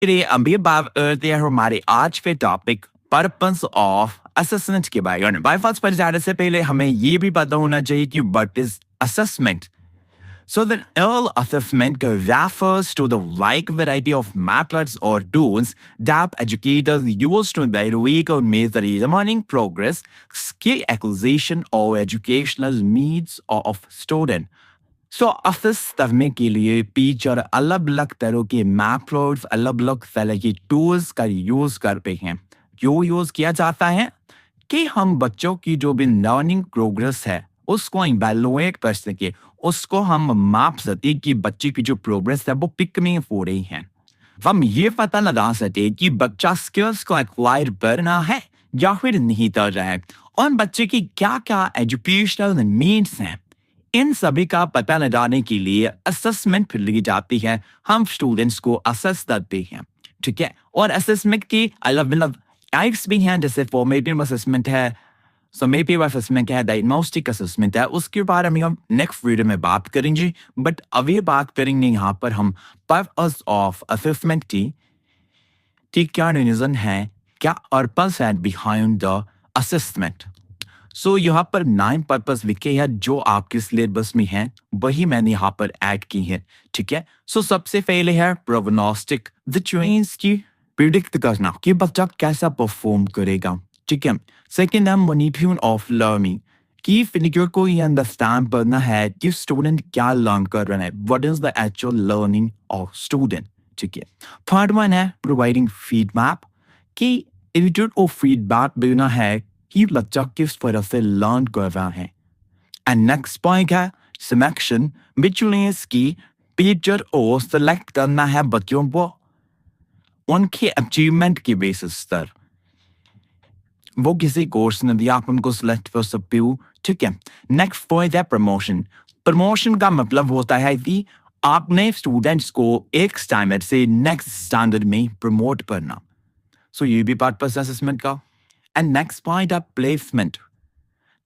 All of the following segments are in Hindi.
चलिए अभी बात करते हैं हमारे आज के टॉपिक पर्पस ऑफ असेसमेंट के बारे में। बाईपास पर जाने से पहले हमें ये भी पता होना चाहिए कि what is assessment. So the L assessment refers to the wide variety of methods or tools that educators use to evaluate or measure learning progress, skill acquisition, or educational needs of student. सो असिस करने के लिए टीचर अलग अलग तरह के मैथड्स अलग अलग तरह के टूल्स का यूज करते हैं। क्यों यूज किया जाता है कि हम बच्चों की जो भी लर्निंग प्रोग्रेस है उसको इवेलुएट कर सके, उसको हम माप सके कि बच्चे की जो प्रोग्रेस है वो कितनी हो रही है। हम ये पता लगा सके कि बच्चा स्किल्स को एक्वायर करना है या फिर नहीं कर रहा है, और बच्चे की क्या क्या एजुकेशनल नीड्स हैं। इन सभी का पता लगाने के लिए असेसमेंट ली जाती है। हम स्टूडेंट्स को असेस करते हैं, ठीक है। और असेसमेंट की अलग अलग टाइप्स भी हैं, जैसे फॉर्मेटिव असेसमेंट है, समेटिव असेसमेंट है, डायग्नोस्टिक असेसमेंट है। उसके बारे में हम नेक्स्ट वीडियो में बात करेंगे, बट अभी बात करेंगे यहाँ पर हम पर्पस ऑफ असेसमेंट की क्या रीजन है, क्या पर्पस है बिहाइंड द असेसमेंट। सो यहाँ पर 9 पर्पस लिखे हैं जो आपके सिलेबस में हैं, वही मैंने यहाँ पर ऐड की है, ठीक है। सो सबसे पहले है प्रोग्नोस्टिक, द चेंज की प्रिडिक्ट करना कि बच्चा कैसा परफॉर्म करेगा, ठीक है। सेकेंड है मॉनिटरिंग ऑफ लर्निंग, कि फिगर को ये अंडरस्टैंड करना है कि स्टूडेंट क्या लर्न कर रहा है, what is the actual learning of student, ठीक है। थर्ड वन है प्रोवाइडिंग फीडबैक, कि एडिटर को फीडबैक देना है कि बच्चा किस तरह से लर्न कर रहा है। एंड नेक्स्ट पॉइंट है सिलेक्शन, विच मीन्स की टीचर को सेलेक्ट करना है बच्चों को उनके अचीवमेंट की बेसिस पर। वो किसी कोर्स ने दिया, आप उनको सिलेक्ट कर सकते हो, ठीक है। नेक्स्ट पॉइंट है प्रमोशन। प्रमोशन का मतलब होता है कि आपने स्टूडेंट्स को एक स्टैंडर्ड से नेक्स्ट स्टैंडर्ड में प्रमोट करना। सो ये भी पार्ट पर असेसमेंट का। एंड नेक्स्ट पॉइंट है प्लेसमेंट।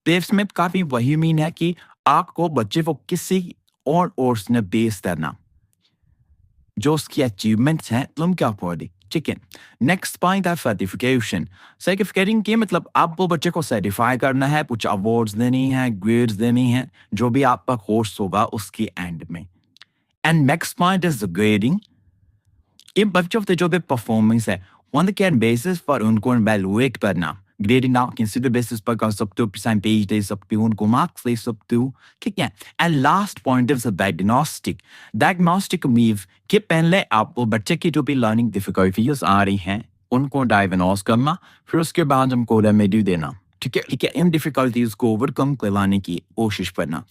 प्लेसमेंट का भी वही मीन है कि आपको बच्चे को किसी और कोर्स में बेस करना, जो उसकी अचीवमेंट्स हैं तुम क्या पढ़े, ठीक है। नेक्स्ट पॉइंट है सर्टिफिकेशन। सर्टिफिकेटिंग के मतलब आपको बच्चे को सर्टिफाई करना है, कुछ अवार्ड्स देनी है, ग्रेड्स देनी है, जो भी आपका कोर्स होगा उसके एंड में। And next point is grading, ये बच्चों के जो भी परफॉर्मेंस है उनके बेसिस पर उनको इवेलुएट करना। ग्रेडिंग आप किसी भी बेसिस पर कर सकते हो, परसेंटेज दे सकते हो, उनको मार्क्स दे सकते हो, ठीक है। And last point is diagnostic. Diagnostic means कि पहले आपको बच्चे की जो भी लर्निंग डिफिकल्टीज आ रही हैं उनको डायग्नोस करना, फिर उसके बाद हमको रेमेडी देना, ठीक है, ठीक है। इन डिफिकल्टीज को ओवरकम करवाने की कोशिश करना।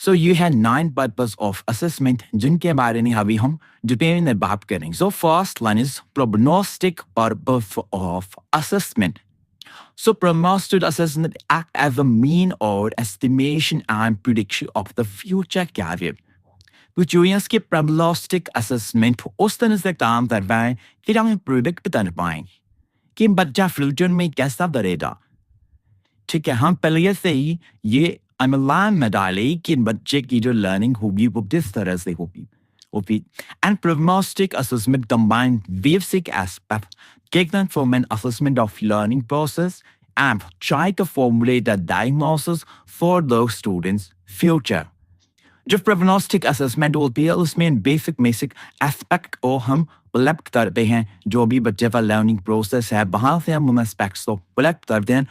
So you have 9 purpose of assessment जिनके बारे में अभी हम डिटेल में बात करेंगे। So first one is prognostic purpose of assessment. So prognostic assessment act as a mean or estimation and prediction of the future career. कुछ यूएस के प्रोग्नोस्टिक असेसमेंट उस तरह से काम कर रहा है कि हम प्रिडिक्ट कर पाएं कि बच्चा फ्यूचर में कैसा करेगा, ठीक है। हम पहले से ही ये अनुमान में डाले कि बच्चे की जो लर्निंग होगी वो किस तरह से होगी। And prognostic assessment combine basic aspects taken from an assessment of learning process and try to formulate a diagnosis for those students' future. जो प्रोग्नोस्टिक असेसमेंट होती है उसमें बेसिक एस्पेक्ट को हम कलेक्ट करते हैं, जो भी बच्चे का लर्निंग प्रोसेस है वहाँ से हम उन एस्पेक्ट्स को कलेक्ट करते हैं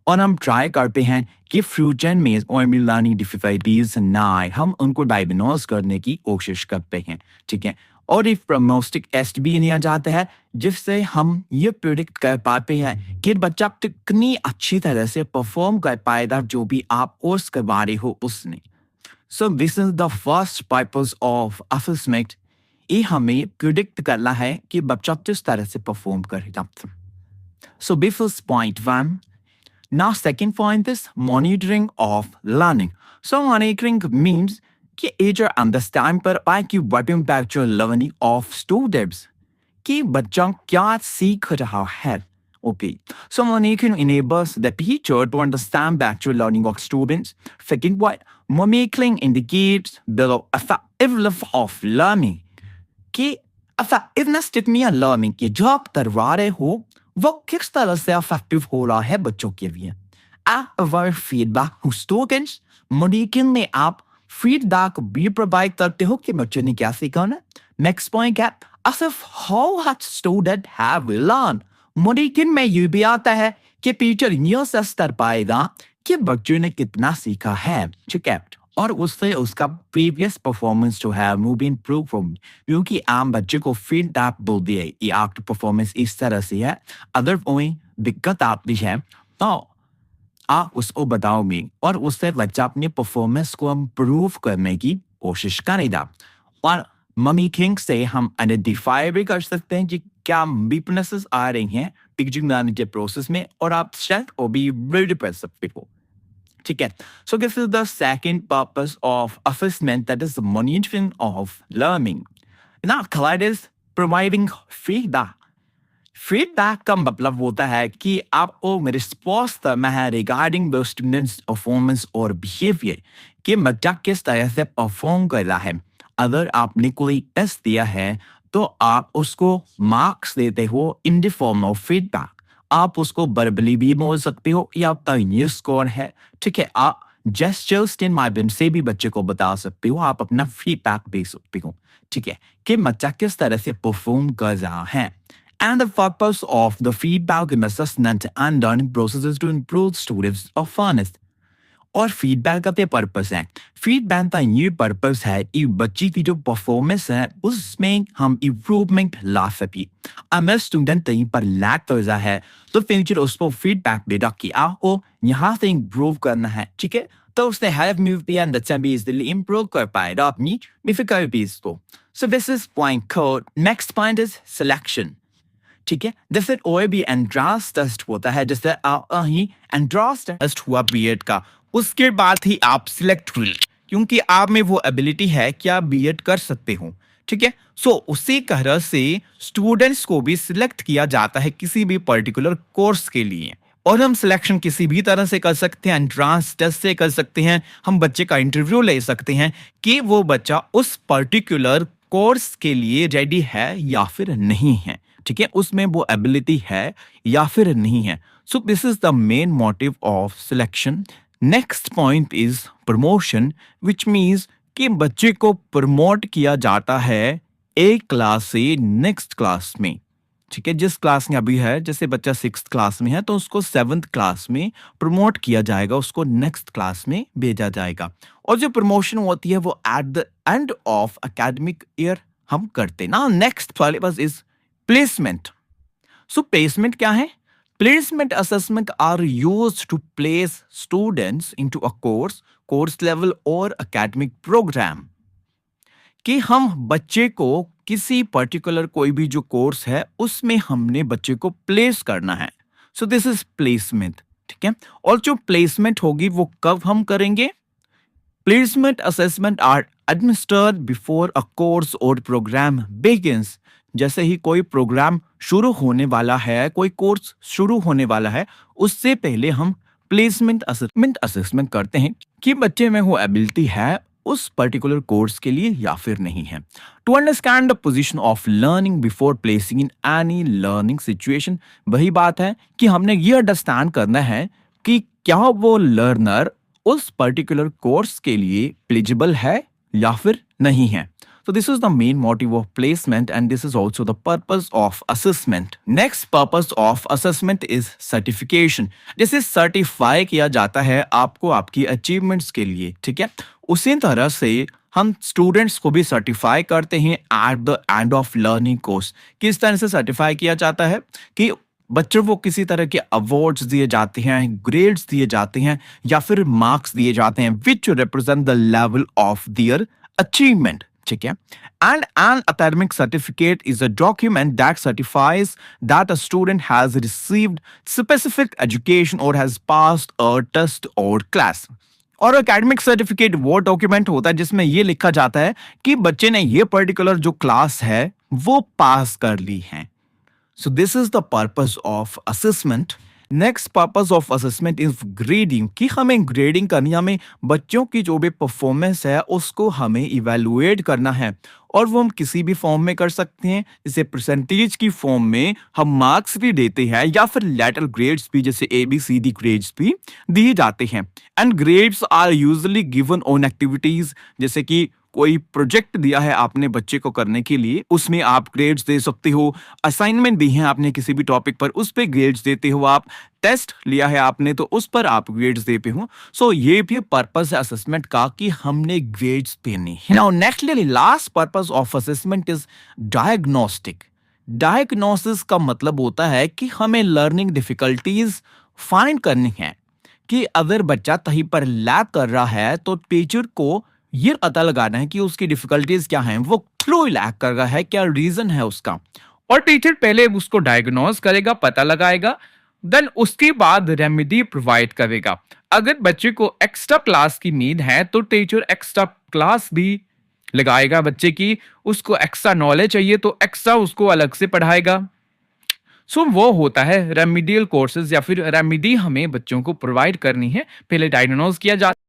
और हम ट्राई करते हैं कि फ्यूचर में और भी लर्निंग डिफिकल्टीज ना आए, हम उनको डायग्नोज करने की कोशिश करते हैं, ठीक है। और एक प्रोग्नोस्टिक टेस्ट भी लिया जाता है जिससे हम ये प्रिडिक्ट कर पाते हैं कि बच्चा कितनी अच्छी तरह से परफॉर्म कर पाएगा जो भी आप कोर्स करवा रहे हो उसने। So this is the first purpose of assessment, ये हमें प्रिडिक्ट करना है कि बच्चा किस तरह से परफॉर्म करेगा। So this is point 1। Now, second point is monitoring of learning. So, monitoring means कि teacher understand पर पाए कि what impact your learning of students, कि बच्चा क्या सीख रहा है। Okay. So, monitoring enables the teacher to understand the actual learning of students. Second point, monitoring indicates the effectiveness of learning, कि इफेक्टिवनेस कितनी है लर्निंग की, जो आप करवा रहे हो वो किस तरह से इफेक्टिव हो रहा है बच्चों के लिए. अवर फीडबैक टू स्टूडेंट्स, मॉनिटरिंग में आप फीडबैक भी प्रोवाइड करते हो कि बच्चों ने क्या सीखा ना. नेक्स्ट पॉइंट है Asaf how has student have learn. Monitoring में ये भी आता है कि टीचर ये असेस कर पाएगा कि बच्चों ने कितना सीखा है, ठीक है, और उससे उसका प्रीवियस परफॉर्मेंस जो है वो भी इम्प्रूव होगी. क्योंकि आम बच्चे को फीडबैक बोल दिए ये आपकी परफॉर्मेंस इस तरह से है, अगर कोई दिक्कत आती है तो आप उसको बताओगे और उससे बच्चा अपनी परफॉर्मेंस को इम्प्रूव करने की कोशिश करेगा. और मम्मी किंग से हम आइडेंटिफाई भी कर सकते हैं कि क्या वीकनेसेस आ रही हैं टीचिंग लर्निंग के प्रोसेस में, और आप स्ट्रेंथ को भी बिल्ड कर सकते हो. ठीक है. So this is the second purpose of assessment, that is the monitoring of learning. Now, third is providing feedback. Feedback का मतलब होता है कि आपको रिस्पॉन्स करना है रिगार्डिंग द स्टूडेंट्स परफॉर्मेंस और बिहेवियर, कि बच्चा किस तरह से परफॉर्म कर रहा है. अगर आपने कोई टेस्ट दिया है तो आप उसको मार्क्स देते हो in the form of feedback. आप उसको वर्बली भी बोल सकते हो या आपका ये स्कोर है, ठीक है, आप जेस्चर्स के माध्यम से भी बच्चे को बता सकते हो, आप अपना फीडबैक दे सकते हो, ठीक है, कि बच्चा किस तरह से परफॉर्म कर रहा है. And the purpose of the feedback and assessment and learning process is to improve students' performance. और फीडबैक का क्या पर्पस है? फीडबैक का ये पर्पस है कि बच्ची की जो परफॉर्मेंस है उसमें हम इम्प्रूवमेंट ला सके. अगर स्टूडेंट कहीं पर लैग कर रहा है तो टीचर उसको फीडबैक देगा कि आपको यहाँ से इम्प्रूव करना है, ठीक है, तो उसने हेल्प मिलती है, बच्चा भी इजीली इम्प्रूव कर पाएगा अपनी डिफिकल्टीज को. So this is point code. Next point is selection. ठीक है, जैसे और भी एंट्रांस टेस्ट होता है, जैसे ही एंट्रांस टेस्ट हुआ बीएड का, उसके बाद ही आप सिलेक्ट हुए क्योंकि आप में वो एबिलिटी है कि आप बीएड कर सकते हो. ठीक है, सो उसी तरह से स्टूडेंट्स को भी सिलेक्ट किया जाता है किसी भी पर्टिकुलर कोर्स के लिए. और हम सिलेक्शन किसी भी तरह से कर सकते हैं, एंट्रांस टेस्ट से कर सकते हैं, हम बच्चे का इंटरव्यू ले सकते हैं कि वो बच्चा उस पर्टिकुलर कोर्स के लिए रेडी है या फिर नहीं है. ठीक है, उसमें वो एबिलिटी है या फिर नहीं है. So this is the main motive of selection. Next point is promotion, which means कि बच्चे को प्रमोट किया जाता है एक क्लास से नेक्स्ट क्लास में. ठीक है, जिस क्लास में अभी है, जैसे बच्चा 6th क्लास में है तो उसको 7th क्लास में प्रमोट किया जाएगा, उसको नेक्स्ट क्लास में भेजा जाएगा. और जो प्रमोशन होती है वो at the end of academic year हम करते ना. Next syllabus is placement. So placement क्या है? Placement assessment are used to place students into a course level or academic program. कि हम बच्चे को किसी पर्टिकुलर कोई भी जो कोर्स है उसमें हमने बच्चे को प्लेस करना है. So this is placement. ठीक है, और जो प्लेसमेंट होगी वो कब हम करेंगे? Placement assessment are administered before a course or program begins. जैसे ही कोई प्रोग्राम शुरू होने वाला है, कोई कोर्स शुरू होने वाला है, उससे पहले हम प्लेसमेंट असेसमेंट करते हैं कि बच्चे में वो एबिलिटी है उस पर्टिकुलर कोर्स के लिए या फिर नहीं है. To understand the position of learning before placing in any learning situation. वही बात है कि हमने ये अंडरस्टैंड करना है कि क्या वो लर्नर उस पर्टिकुलर कोर्स के लिए एलिजिबल है या फिर नहीं है. So this is the main motive of placement and this is also the purpose of assessment. Next purpose of assessment is certification. जिसे सर्टिफाई किया जाता है आपको आपकी अचीवमेंट्स के लिए. ठीक है, उसी तरह से हम स्टूडेंट्स को भी सर्टिफाई करते हैं at the end of learning course. किस तरह से सर्टिफाई किया जाता है कि बच्चों को किसी तरह के अवार्ड्स दिए जाते हैं, ग्रेड्स दिए जाते हैं या फिर मार्क्स दिए जाते हैं which represent the level of their achievement. ठीक है, and an academic certificate is a document that certifies that a student has received specific education or has passed a test or class. और एकेडमिक सर्टिफिकेट वो डॉक्यूमेंट होता है जिसमें ये लिखा जाता है कि बच्चे ने ये पर्टिकुलर जो क्लास है वो पास कर ली है. So this is the purpose of assessment. Next purpose of assessment is grading, कि हमें ग्रेडिंग करनी है, हमें बच्चों की जो भी परफॉर्मेंस है उसको हमें इवेलुएट करना है, और वो हम किसी भी फॉर्म में कर सकते हैं, जैसे परसेंटेज की फॉर्म में हम मार्क्स भी देते हैं, या फिर लेटर ग्रेड्स भी, जैसे ABCD ग्रेड्स भी दिए जाते हैं। And grades are usually given on activities, जैसे कि कोई प्रोजेक्ट दिया है आपने बच्चे को करने के लिए, उसमें आप ग्रेड्स दे सकते हो। असाइनमेंट दी है आपने किसी भी टॉपिक पर, उस पे ग्रेड्स देते हो आप। टेस्ट लिया है आपने तो उस पर आप ग्रेड्स देते हो। सो ये भी पर्पस है असेसमेंट का कि हमने ग्रेड्स देने हैं। Now nextly last purpose of assessment is diagnostic. Diagnosis का मतलब होता है कि हमें लर्निंग डिफिकल्टीज फाइंड करनी है, कि अगर बच्चा कहीं पर लैग कर रहा है तो टीचर को ये पता लगाना है कि उसकी डिफिकल्टीज क्या हैं, वो क्यों लैग कर रहा है, क्या रीजन है उसका, और टीचर पहले उसको डायग्नोज करेगा, पता लगाएगा, देन उसके बाद रेमेडी प्रोवाइड करेगा। अगर बच्चे को एक्स्ट्रा क्लास की नीड है तो टीचर एक्स्ट्रा क्लास भी लगाएगा बच्चे की, उसको एक्स्ट्रा नॉलेज चाहिए तो एक्स्ट्रा उसको अलग से पढ़ाएगा। सो वो होता है रेमिडियल कोर्सेज, या फिर रेमिडी हमें बच्चों को प्रोवाइड करनी है, पहले डायग्नोज किया जाता